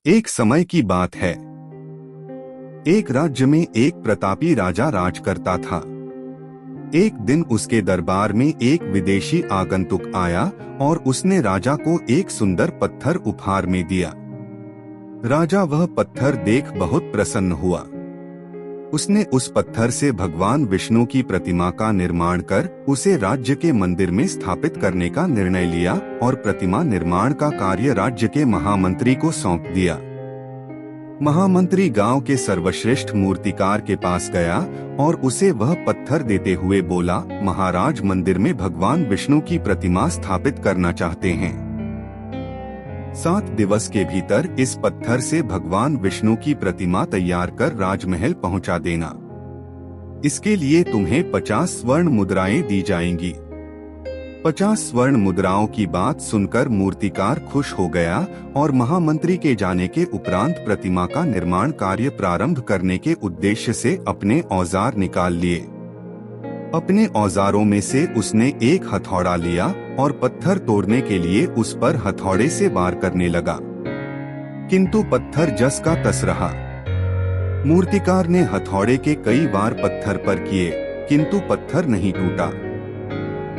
एक समय की बात है। एक राज्य में एक प्रतापी राजा राज करता था। एक दिन उसके दरबार में एक विदेशी आगंतुक आया और उसने राजा को एक सुंदर पत्थर उपहार में दिया। राजा वह पत्थर देख बहुत प्रसन्न हुआ। उसने उस पत्थर से भगवान विष्णु की प्रतिमा का निर्माण कर उसे राज्य के मंदिर में स्थापित करने का निर्णय लिया और प्रतिमा निर्माण का कार्य राज्य के महामंत्री को सौंप दिया। महामंत्री गांव के सर्वश्रेष्ठ मूर्तिकार के पास गया और उसे वह पत्थर देते हुए बोला, महाराज, मंदिर में भगवान विष्णु की प्रतिमा स्थापित करना चाहते हैं। 7 दिवस के भीतर इस पत्थर से भगवान विष्णु की प्रतिमा तैयार कर राजमहल पहुंचा देना। इसके लिए तुम्हें 50 स्वर्ण मुद्राएं दी जाएंगी। 50 स्वर्ण मुद्राओं की बात सुनकर मूर्तिकार खुश हो गया और महामंत्री के जाने के उपरांत प्रतिमा का निर्माण कार्य प्रारंभ करने के उद्देश्य से अपने औजार निकाल लिए। अपने औजारों में से उसने एक हथौड़ा लिया और पत्थर तोड़ने के लिए उस पर हथौड़े से वार करने लगा, किंतु पत्थर जस का तस रहा। मूर्तिकार ने हथौड़े के कई वार पत्थर पर किए, किंतु पत्थर नहीं टूटा।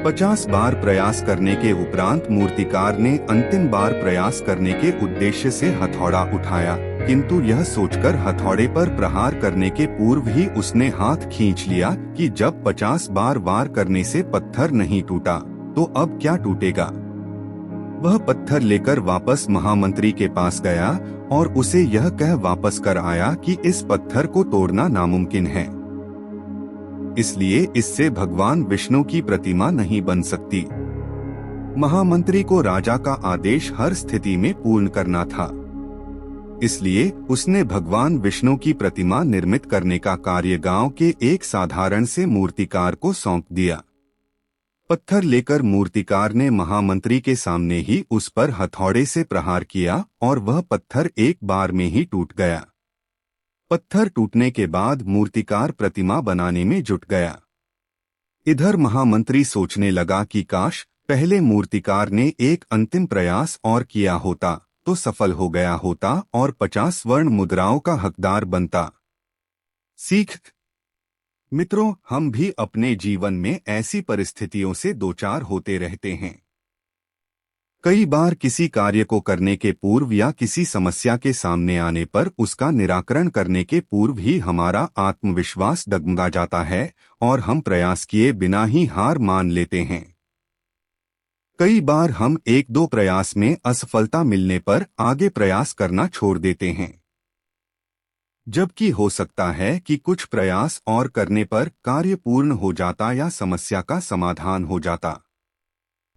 50 बार प्रयास करने के उपरांत मूर्तिकार ने अंतिम बार प्रयास करने के उद्देश्य से हथौड़ा उठाया, किंतु यह सोचकर हथौड़े पर प्रहार करने के पूर्व ही उसने हाथ खींच लिया कि जब 50 बार वार करने से पत्थर नहीं टूटा तो अब क्या टूटेगा। वह पत्थर लेकर वापस महामंत्री के पास गया और उसे यह कह वापस कर आया कि इस पत्थर को तोड़ना नामुमकिन है, इसलिए इससे भगवान विष्णु की प्रतिमा नहीं बन सकती। महामंत्री को राजा का आदेश हर स्थिति में पूर्ण करना था, इसलिए उसने भगवान विष्णु की प्रतिमा निर्मित करने का कार्य गांव के एक साधारण से मूर्तिकार को सौंप दिया। पत्थर लेकर मूर्तिकार ने महामंत्री के सामने ही उस पर हथौड़े से प्रहार किया और वह पत्थर एक बार में ही टूट गया। पत्थर टूटने के बाद मूर्तिकार प्रतिमा बनाने में जुट गया। इधर महामंत्री सोचने लगा कि काश पहले मूर्तिकार ने एक अंतिम प्रयास और किया होता तो सफल हो गया होता और 50 स्वर्ण मुद्राओं का हकदार बनता। सीख मित्रों, हम भी अपने जीवन में ऐसी परिस्थितियों से दो चार होते रहते हैं। कई बार किसी कार्य को करने के पूर्व या किसी समस्या के सामने आने पर उसका निराकरण करने के पूर्व ही हमारा आत्मविश्वास डगमगा जाता है और हम प्रयास किए बिना ही हार मान लेते हैं। कई बार हम 1-2 प्रयास में असफलता मिलने पर आगे प्रयास करना छोड़ देते हैं, जबकि हो सकता है कि कुछ प्रयास और करने पर कार्य पूर्ण हो जाता या समस्या का समाधान हो जाता।